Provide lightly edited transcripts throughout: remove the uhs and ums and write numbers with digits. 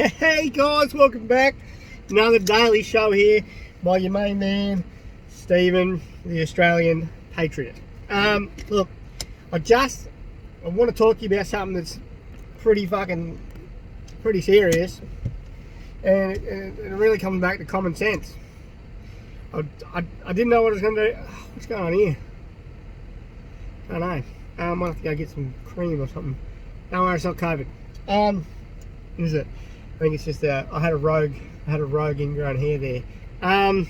Hey guys, welcome back. Another daily show here by your main man, Stephen, the Australian Patriot. Look, I want to talk to you about something that's pretty serious, and it really comes back to common sense. I didn't know what I was going to do. What's going on here? I don't know. I might have to go get some cream or something. Don't worry, it's not COVID. Is it? I think it's just I had a rogue ingrown hair there. So I'm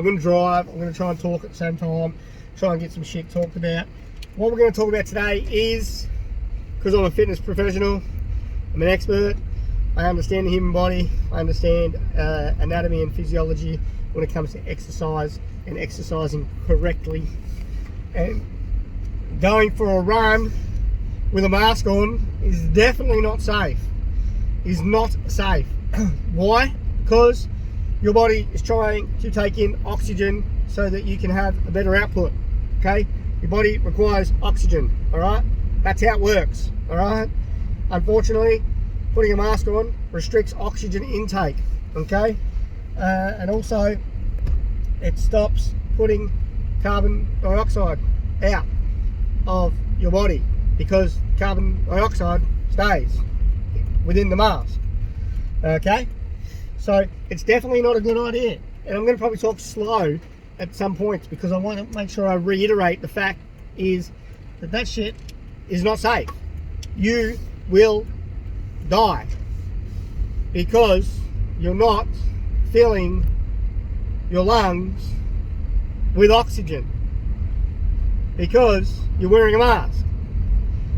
going to drive. I'm going to try and talk at the same time. Try and get some shit talked about. What we're going to talk about today is, because I'm a fitness professional, I'm an expert. I understand the human body. I understand anatomy and physiology when it comes to exercise and exercising correctly. And going for a run with a mask on is definitely not safe. Is not safe. Why? Because your body is trying to take in oxygen so that you can have a better output. Okay? Your body requires oxygen. Alright? That's how it works. Alright? Unfortunately, putting a mask on restricts oxygen intake. Okay? And also, it stops putting carbon dioxide out of your body, because carbon dioxide stays within the mask. Okay, so it's definitely not a good idea, and I'm going to probably talk slow at some points because I want to make sure I reiterate the fact is that shit is not safe. You will die because you're not filling your lungs with oxygen because you're wearing a mask.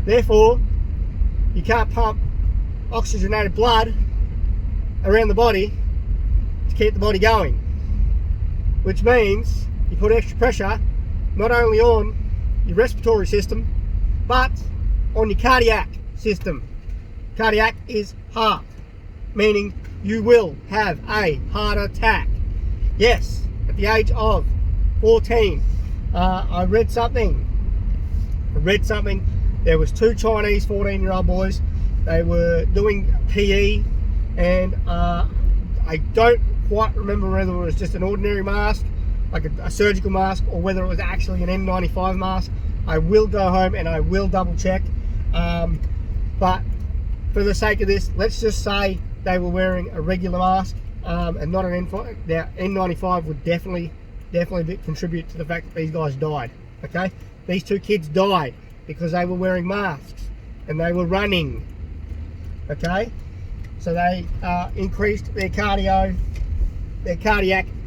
Therefore, you can't pump oxygenated blood around the body to keep the body going, which means you put extra pressure not only on your respiratory system but on your cardiac system. Cardiac is heart, meaning you will have a heart attack. Yes, at the age of 14, I read something. There was two Chinese 14-year-old boys. They were doing PE, and I don't quite remember whether it was just an ordinary mask, like a surgical mask, or whether it was actually an N95 mask. I will go home and I will double check. But for the sake of this, let's just say they were wearing a regular mask and not an N95. Now, N95 would definitely contribute to the fact that these guys died. Okay, these two kids died because they were wearing masks and they were running. Okay, so they increased their cardiac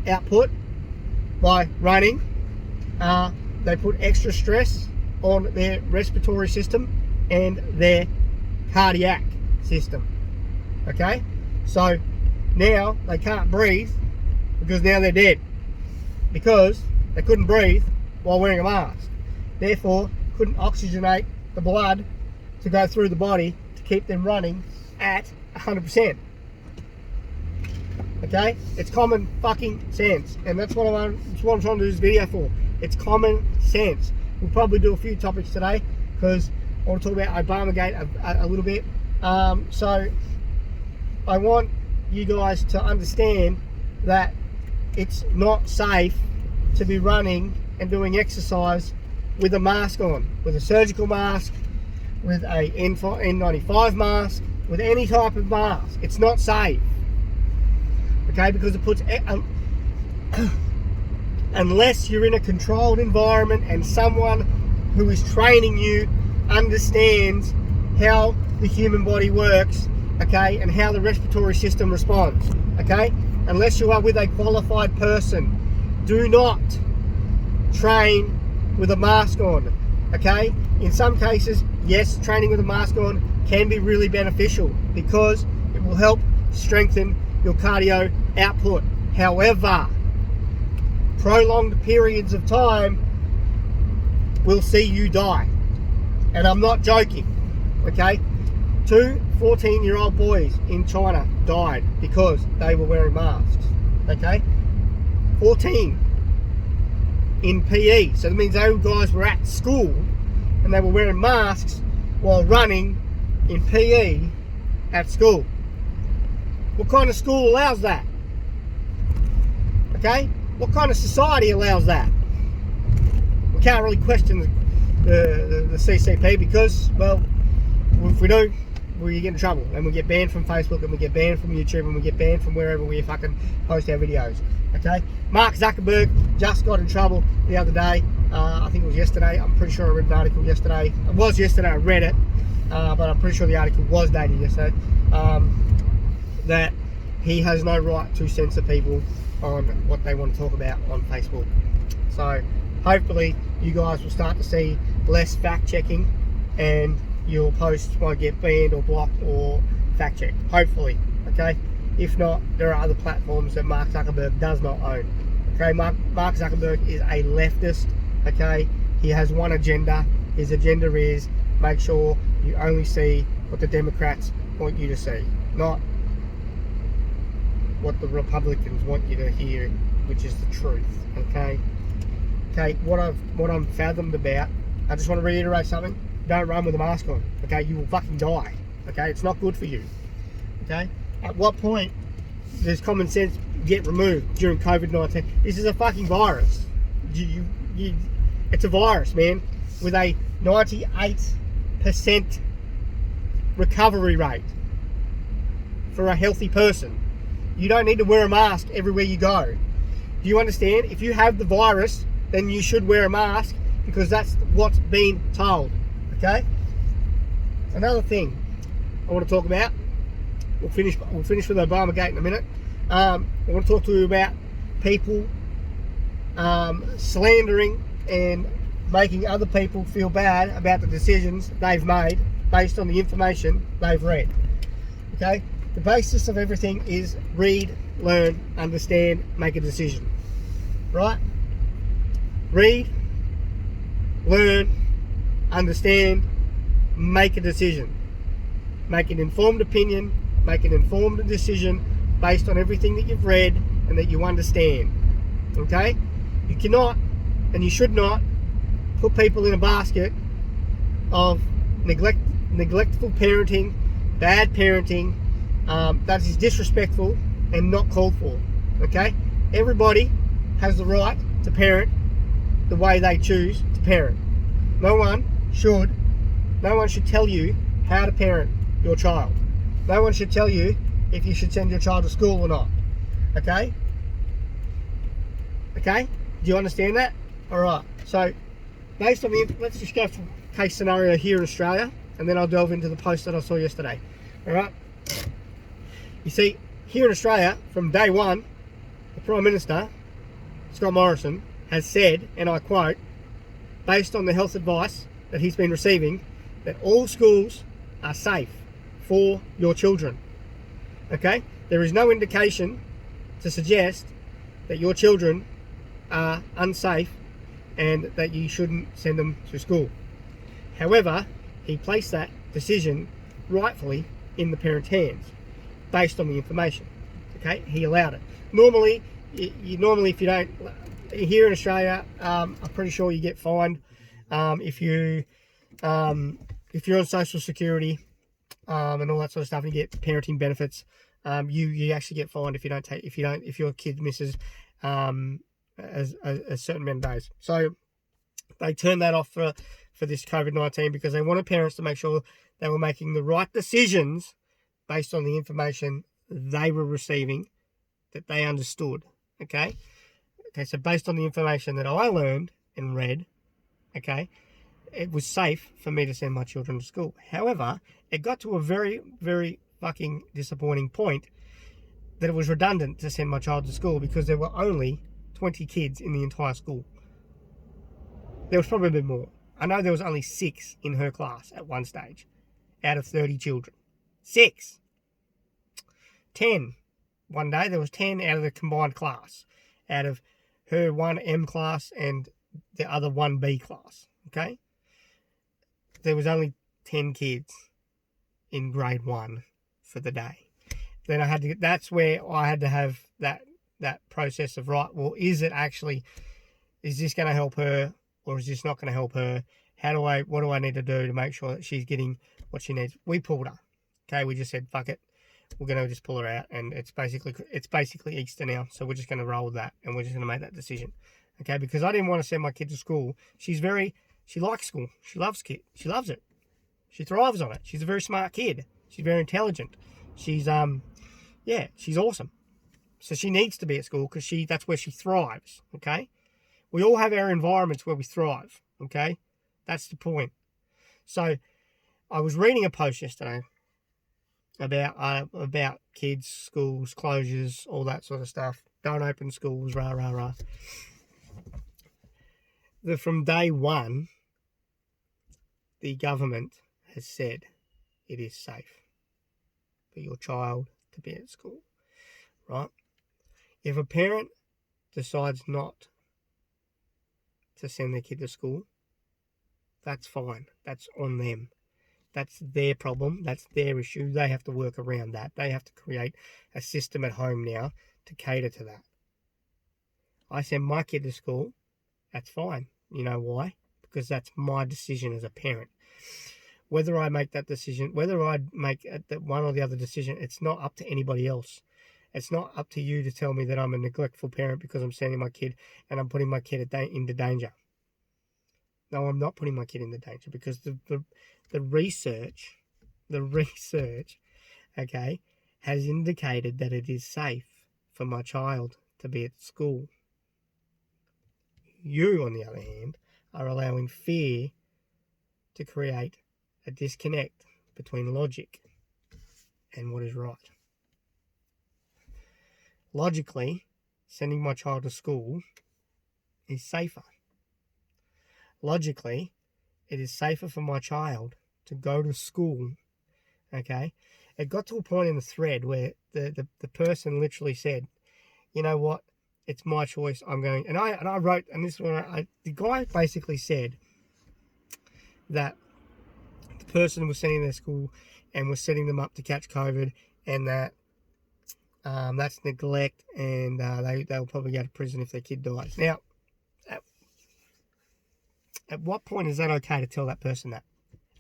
output by running. They put extra stress on their respiratory system and their cardiac system. Okay, so now they can't breathe because now they're dead, because they couldn't breathe while wearing a mask. Therefore, couldn't oxygenate the blood to go through the body to keep them running at 100%. Okay, it's common fucking sense, and that's what I'm trying to do this video for. It's common sense. We'll probably do a few topics today because I want to talk about Obamagate a little bit. So I want you guys to understand that it's not safe to be running and doing exercise with a mask on, with a surgical mask, with a N95 mask, with any type of mask. It's not safe. Okay, because it puts unless you're in a controlled environment and someone who is training you understands how the human body works, okay, and how the respiratory system responds. Okay, unless you are with a qualified person, do not train with a mask on. Okay, in some cases, yes, training with a mask on can be really beneficial because it will help strengthen your cardio output. However, prolonged periods of time will see you die, and I'm not joking. Okay, two 14-year-old boys in China died because they were wearing masks. Okay, 14 in PE, so that means those guys were at school and they were wearing masks while running in PE at school. What kind of school allows that? Okay? What kind of society allows that? We can't really question the CCP because, well, if we do, we get in trouble and we get banned from Facebook and we get banned from YouTube and we get banned from wherever we fucking post our videos. Okay? Mark Zuckerberg just got in trouble the other day. I think it was yesterday. I'm pretty sure I read an article yesterday. It was yesterday, I read it. But I'm pretty sure the article was dated yesterday. That he has no right to censor people on what they want to talk about on Facebook. So hopefully you guys will start to see less fact checking and your posts won't get banned or blocked or fact checked. Hopefully, okay? If not, there are other platforms that Mark Zuckerberg does not own. Okay, Mark Zuckerberg is a leftist, okay? He has one agenda. His agenda is make sure you only see what the Democrats want you to see, not what the Republicans want you to hear, which is the truth, okay? Okay, what I'm fathomed about, I just want to reiterate something. Don't run with a mask on, okay? You will fucking die, okay? It's not good for you, okay? At what point does common sense get removed during COVID-19? This is a fucking virus. It's a virus, man, with a 98% recovery rate for a healthy person. You don't need to wear a mask everywhere you go. Do you understand? If you have the virus, then you should wear a mask because that's what's been told. Okay? Another thing I want to talk about. We'll finish with Obamagate in a minute. I want to talk to you about people slandering and making other people feel bad about the decisions they've made based on the information they've read. Okay? The basis of everything is read, learn, understand, make a decision. Right? Read, learn, understand, make a decision. Make an informed opinion, make an informed decision based on everything that you've read and that you understand. Okay? You cannot and you should not put people in a basket of neglectful parenting, bad parenting, that is disrespectful and not called for. Okay? Everybody has the right to parent the way they choose to parent. No one should tell you how to parent your child. No one should tell you if you should send your child to school or not. Okay? Okay? Do you understand that? Alright. So, based on let's just go for case scenario here in Australia, and then I'll delve into the post that I saw yesterday. Alright? You see, here in Australia, from day one, the Prime Minister, Scott Morrison, has said, and I quote, based on the health advice that he's been receiving, that all schools are safe for your children. Okay? There is no indication to suggest that your children are unsafe and that you shouldn't send them to school. However, he placed that decision rightfully in the parents' hands based on the information. Okay? He allowed it. Normally if you don't, here in Australia, I'm pretty sure you get fined if you're on Social Security and all that sort of stuff, and you get parenting benefits. You actually get fined if your kid misses a certain amount of days. So they turned that off for this COVID-19 because they wanted parents to make sure they were making the right decisions based on the information they were receiving, that they understood. Okay, so based on the information that I learned and read, okay, it was safe for me to send my children to school. However, it got to a very, very fucking disappointing point that it was redundant to send my child to school because there were only 20 kids in the entire school. There was probably a bit more. I know there was only 6 in her class at one stage out of 30 children. 6. 10. One day there was 10 out of the combined class, out of her 1M class and the other 1B class. Okay? There was only 10 kids in grade 1 for the day. Then that's where I had to have that process of, right, well, is this going to help her or is this not going to help her? What do I need to do to make sure that she's getting what she needs? We pulled her. Okay, we just said, fuck it. we're going to just pull her out, and it's basically Easter now, so we're just going to roll with that, and we're just going to make that decision, okay? Because I didn't want to send my kid to school. She likes school. She loves it. She thrives on it. She's a very smart kid. She's very intelligent. She's she's awesome. So she needs to be at school because that's where she thrives, okay? We all have our environments where we thrive, okay? That's the point. So I was reading a post yesterday about kids, schools, closures, all that sort of stuff. Don't open schools, rah, rah, rah. From day one, the government has said it is safe for your child to be at school, right? If a parent decides not to send their kid to school, that's fine. That's on them. That's their problem. That's their issue. They have to work around that. They have to create a system at home now to cater to that. I send my kid to school. That's fine. You know why? Because that's my decision as a parent. Whether I make that decision, whether I make that one or the other decision, it's not up to anybody else. It's not up to you to tell me that I'm a neglectful parent because I'm sending my kid and I'm putting my kid into danger. No, I'm not putting my kid into danger because the research, okay, has indicated that it is safe for my child to be at school. You, on the other hand, are allowing fear to create a disconnect between logic and what is right. Logically, sending my child to school is safer. Logically, it is safer for my child to go to school, okay? It got to a point in the thread where the person literally said, you know what, it's my choice, I'm going, and I wrote, and this one, the guy basically said that the person was sending their school and was setting them up to catch COVID, and that that's neglect, and they'll probably go to prison if their kid dies. Now, at what point is that okay to tell that person that?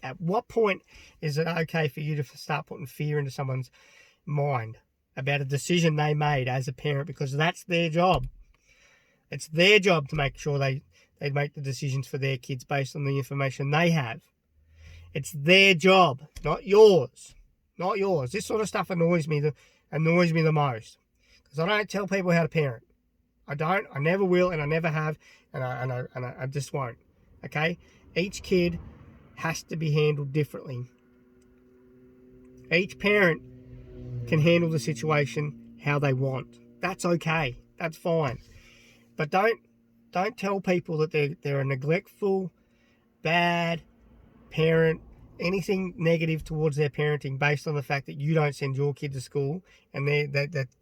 At what point is it okay for you to start putting fear into someone's mind about a decision they made as a parent? Because that's their job. It's their job to make sure they make the decisions for their kids based on the information they have. It's their job, not yours. Not yours. This sort of stuff annoys me the most. Because I don't tell people how to parent. I don't. I never will, and I never have, and I just won't. Okay? Each kid has to be handled differently. Each parent can handle the situation how they want. That's okay. That's fine. But don't tell people that they're a neglectful, bad parent, anything negative towards their parenting based on the fact that you don't send your kid to school and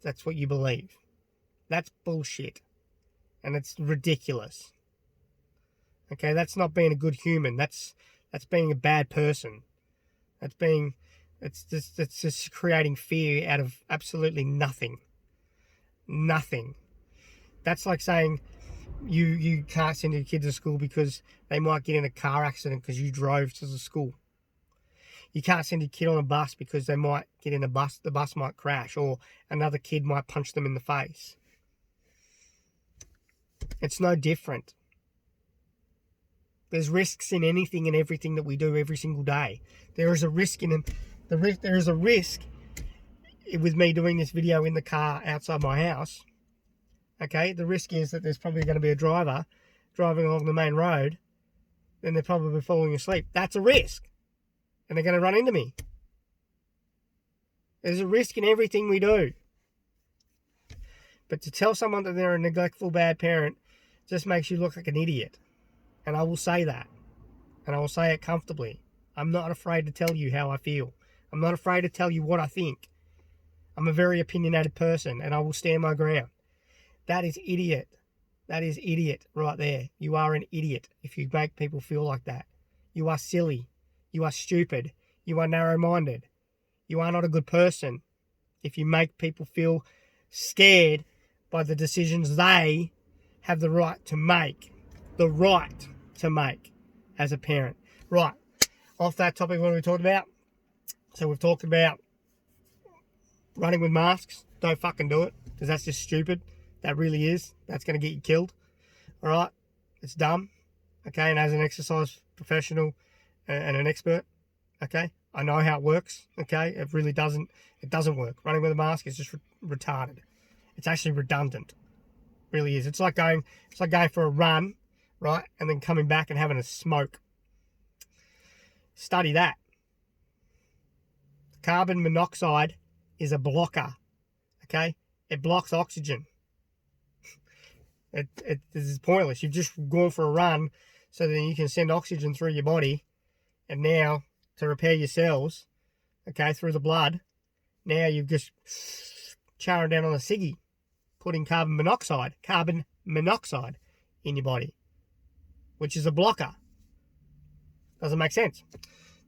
that's what you believe. That's bullshit. And it's ridiculous. Okay, that's not being a good human. That's being a bad person. It's just creating fear out of absolutely nothing. Nothing. That's like saying you can't send your kids to school because they might get in a car accident because you drove to the school. You can't send your kid on a bus because they might get in a bus, the bus might crash, or another kid might punch them in the face. It's no different. There's risks in anything and everything that we do every single day. There is a risk in them. There is a risk with me doing this video in the car outside my house. Okay, the risk is that there's probably going to be a driver driving along the main road, and they're probably falling asleep. That's a risk, and they're going to run into me. There's a risk in everything we do. But to tell someone that they're a neglectful, bad parent just makes you look like an idiot. And I will say that. And I will say it comfortably. I'm not afraid to tell you how I feel. I'm not afraid to tell you what I think. I'm a very opinionated person, and I will stand my ground. That is idiot. That is idiot right there. You are an idiot if you make people feel like that. You are silly. You are stupid. You are narrow-minded. You are not a good person if you make people feel scared by the decisions they have the right to make. The right to make as a parent. Right. Off that topic, what have we talked about? So we've talked about running with masks, don't fucking do it, because that's just stupid. That really is. That's going to get you killed. All right? It's dumb. Okay? And as an exercise professional and an expert, okay, I know how it works. Okay? It really doesn't work. Running with a mask is just retarded. It's actually redundant. It really is. It's like going for a run, right? And then coming back and having a smoke. Study that. Carbon monoxide is a blocker. Okay? It blocks oxygen. It is pointless. You've just gone for a run so that you can send oxygen through your body, and now to repair your cells, okay, through the blood, now you've just chowing down on a ciggy, putting carbon monoxide in your body, which is a blocker. Doesn't make sense.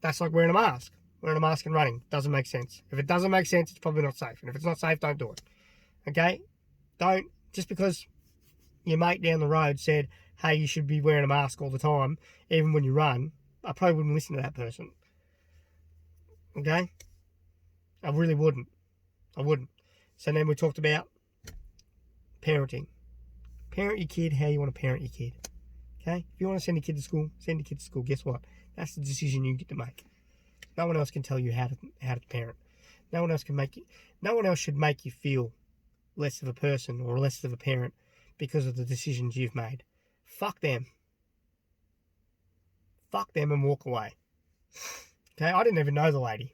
That's like wearing a mask. Wearing a mask and running doesn't make sense. If it doesn't make sense, it's probably not safe. And if it's not safe, don't do it. Okay? Don't, just because your mate down the road said, hey, you should be wearing a mask all the time, even when you run, I probably wouldn't listen to that person. Okay? I really wouldn't. I wouldn't. So then we talked about parenting. Parent your kid how you want to parent your kid. Okay? If you want to send a kid to school, send a kid to school. Guess what? That's the decision you get to make. No one else can tell you how to parent. No one else should make you feel less of a person or less of a parent because of the decisions you've made. Fuck them. Fuck them and walk away. Okay, I didn't even know the lady.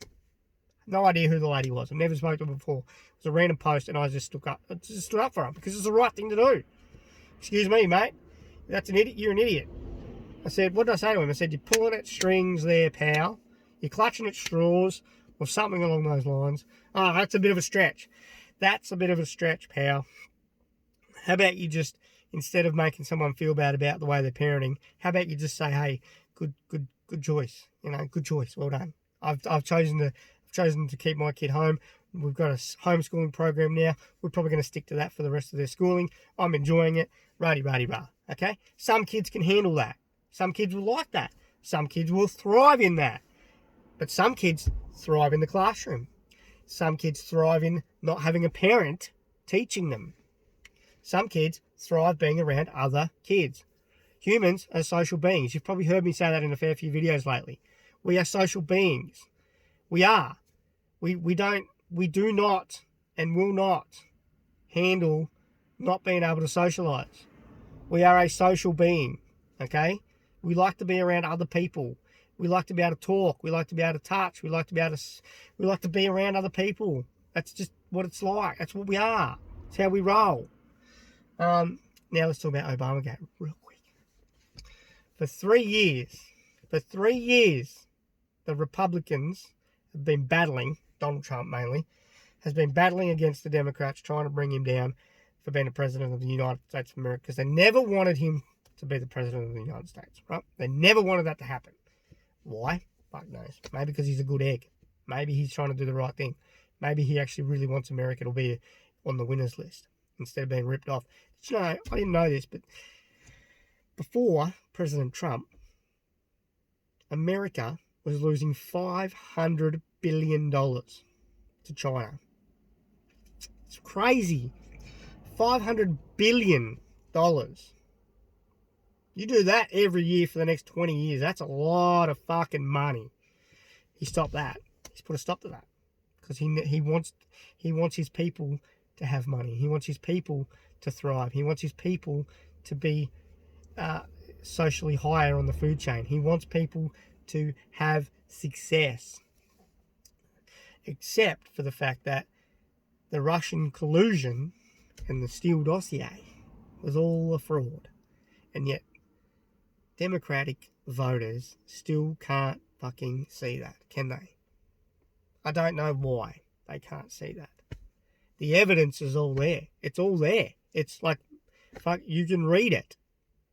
No idea who the lady was. I've never spoken to her before. It was a random post and I just stood up for her because it's the right thing to do. Excuse me, mate. That's an idiot. You're an idiot. I said, what did I say to him? I said, you're pulling at strings there, pal. You're clutching at straws or something along those lines. Oh, that's a bit of a stretch. That's a bit of a stretch, pal. How about you just, instead of making someone feel bad about the way they're parenting, how about you just say, hey, good choice. You know, good choice. Well done. I've chosen to keep my kid home. We've got a homeschooling program now. We're probably going to stick to that for the rest of their schooling. I'm enjoying it. Rah-de-rah-de-rah. Okay? Some kids can handle that. Some kids will like that. Some kids will thrive in that. But some kids thrive in the classroom. Some kids thrive in not having a parent teaching them. Some kids thrive being around other kids. Humans are social beings. You've probably heard me say that in a fair few videos lately. We are social beings. We are. We do not and will not handle not being able to socialise. We are a social being, okay? We like to be around other people. We like to be able to talk. We like to be able to touch. We like to be around other people. That's just what it's like. That's what we are. It's how we roll. Now let's talk about Obamagate real quick. For 3 years, the Republicans have been battling, Donald Trump mainly, has been battling against the Democrats, trying to bring him down for being the president of the United States of America, because they never wanted him to be the president of the United States, right? They never wanted that to happen. Why? Fuck knows. Maybe because he's a good egg. Maybe he's trying to do the right thing. Maybe he actually really wants America to be on the winners list instead of being ripped off. Did you know, I didn't know this, but before President Trump, America was losing $500 billion to China. It's crazy. $500 billion. You do that every year for the next 20 years. That's a lot of fucking money. He stopped that. He's put a stop to that. Because he wants his people to have money. He wants his people to thrive. He wants his people to be socially higher on the food chain. He wants people to have success. Except for the fact that the Russian collusion and the Steele dossier was all a fraud. And yet, Democratic voters still can't fucking see that, can they? I don't know why they can't see that. The evidence is all there. It's all there. It's like, fuck, you can read it.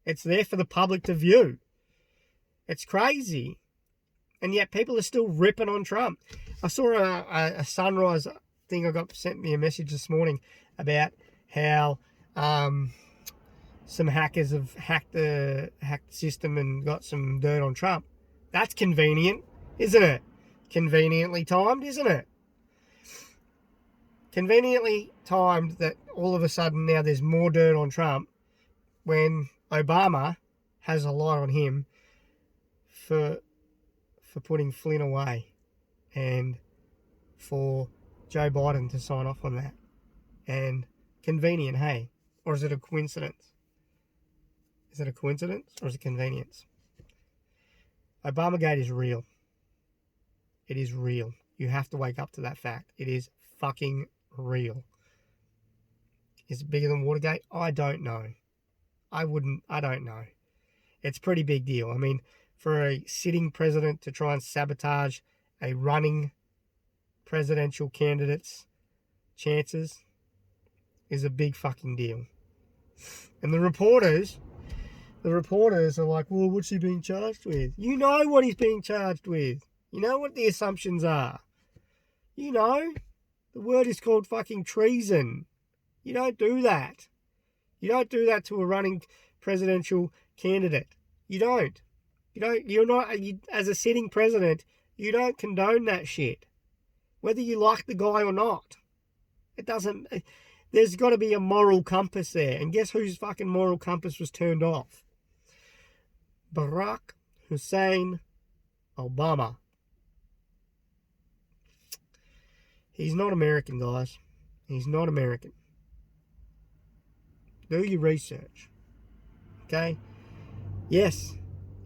It's there for the public to view. It's crazy. And yet people are still ripping on Trump. I saw a Sunrise thing. I got sent me a message this morning about how some hackers have hacked the system and got some dirt on Trump. That's convenient, isn't it? Conveniently timed, isn't it? conveniently timed that all of a sudden now there's more dirt on Trump when Obama has a lot on him for putting Flynn away and for Joe Biden to sign off on that. And convenient, hey? Or is it a coincidence? Is it a coincidence or is it convenience? Obamagate is real. It is real. You have to wake up to that fact. It is fucking real. Is it bigger than Watergate? I don't know. I don't know. It's a pretty big deal. I mean, for a sitting president to try and sabotage a running presidential candidate's chances is a big fucking deal. And the reporters are like, well, what's he being charged with? You know what he's being charged with. You know what the assumptions are. You know, the word is called fucking treason. You don't do that. You don't do that to a running presidential candidate. You don't. You're not, as a sitting president, you don't condone that shit. Whether you like the guy or not. There's got to be a moral compass there. And guess whose fucking moral compass was turned off? Barack Hussein Obama. He's not American, guys. He's not American. Do your research. Okay? Yes,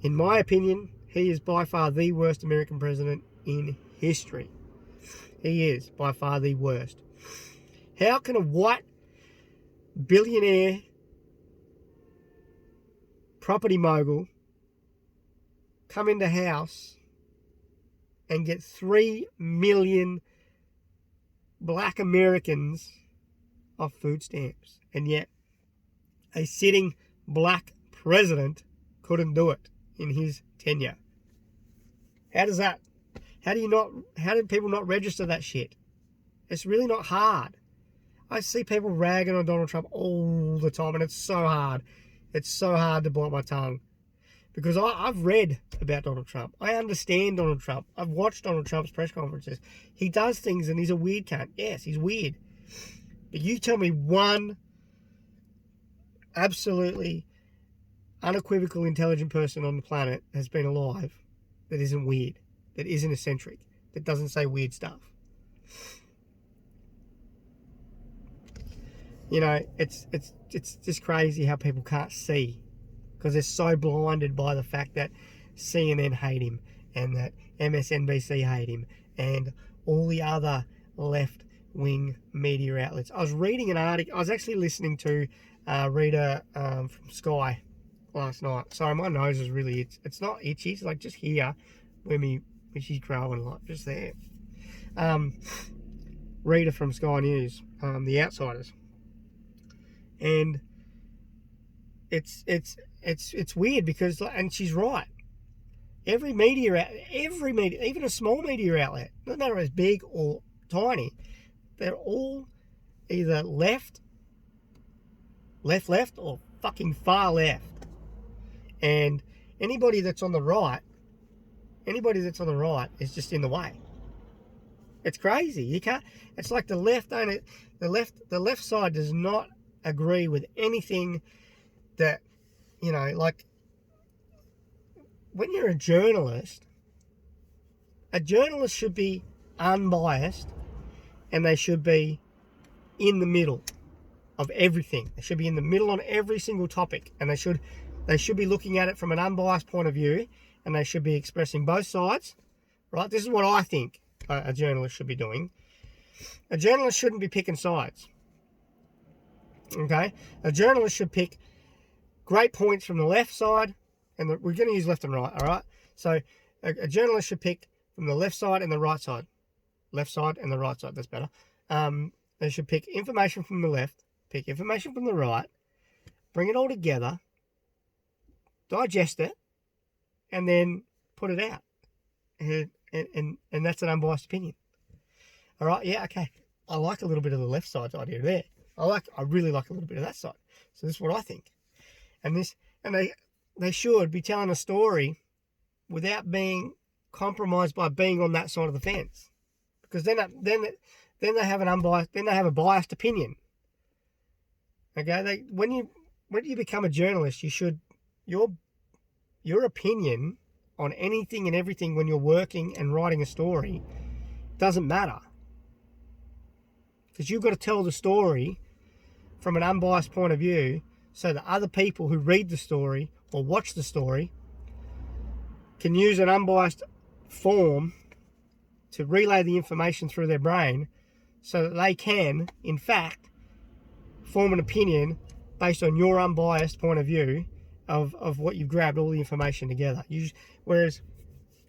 in my opinion, he is by far the worst American president in history. He is by far the worst. How can a white billionaire property mogul come into house and get 3 million black Americans off food stamps, and yet a sitting black president couldn't do it in his tenure? How do people not register that shit? It's really not hard. I see people ragging on Donald Trump all the time, and it's so hard. It's so hard to bite my tongue. Because I've read about Donald Trump. I understand Donald Trump. I've watched Donald Trump's press conferences. He does things and he's a weird cunt. Yes, he's weird. But you tell me one absolutely unequivocal intelligent person on the planet has been alive that isn't weird, that isn't eccentric, that doesn't say weird stuff. You know, it's just crazy how people can't see, because they're so blinded by the fact that CNN hate him and that MSNBC hate him and all the other left-wing media outlets. I was reading an article. I was actually listening to a reader from Sky last night. Sorry, my nose is really, it's not itchy. It's like just here where she's growing, like just there. Reader from Sky News, The Outsiders. And it's weird because, and she's right. Every media, even a small media outlet, no matter if it's big or tiny, they're all either left, or fucking far left. And anybody that's on the right is just in the way. It's crazy. You can't. It's like the left side does not agree with anything that, you know, like when you're a journalist should be unbiased and they should be in the middle of everything. They should be in the middle on every single topic, and they should be looking at it from an unbiased point of view, and they should be expressing both sides, right? This is what I think a journalist should be doing. A journalist shouldn't be picking sides. Okay? A journalist should pick great points from the left side, and we're going to use left and right, all right? So a journalist should pick from the left side and the right side. Left side and the right side, that's better. They should pick information from the left, pick information from the right, bring it all together, digest it, and then put it out. And that's an unbiased opinion. All right, yeah, okay. I like a little bit of the left side's idea there. I really like a little bit of that side. So this is what I think. And they should be telling a story without being compromised by being on that side of the fence. Because then then they have an unbiased, then they have a biased opinion. Okay, when you become a journalist, you should your opinion on anything and everything when you're working and writing a story doesn't matter, because you've got to tell the story from an unbiased point of view, so that other people who read the story or watch the story can use an unbiased form to relay the information through their brain, so that they can, in fact, form an opinion based on your unbiased point of view of what you've grabbed all the information together. Whereas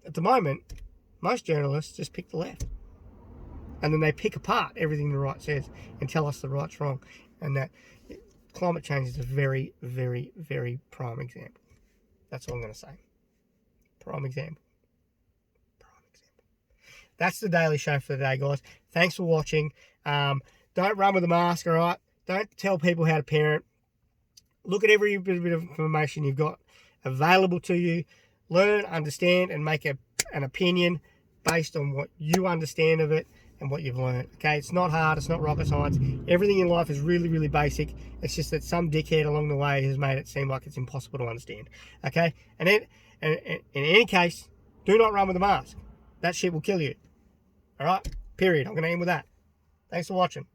at the moment, most journalists just pick the left, and then they pick apart everything the right says and tell us the right's wrong. And that climate change is a very, very, very prime example. That's all I'm going to say. Prime example. That's the Daily Show for today, guys. Thanks for watching. Don't run with a mask, all right? Don't tell people how to parent. Look at every bit of information you've got available to you. Learn, understand, and make an opinion based on what you understand of it and what you've learned. Okay, it's not hard. It's not rocket science. Everything in life is really, really basic. It's just that some dickhead along the way has made it seem like it's impossible to understand. Okay, and in any case, do not run with a mask. That shit will kill you. All right, period. I'm going to end with that. Thanks for watching.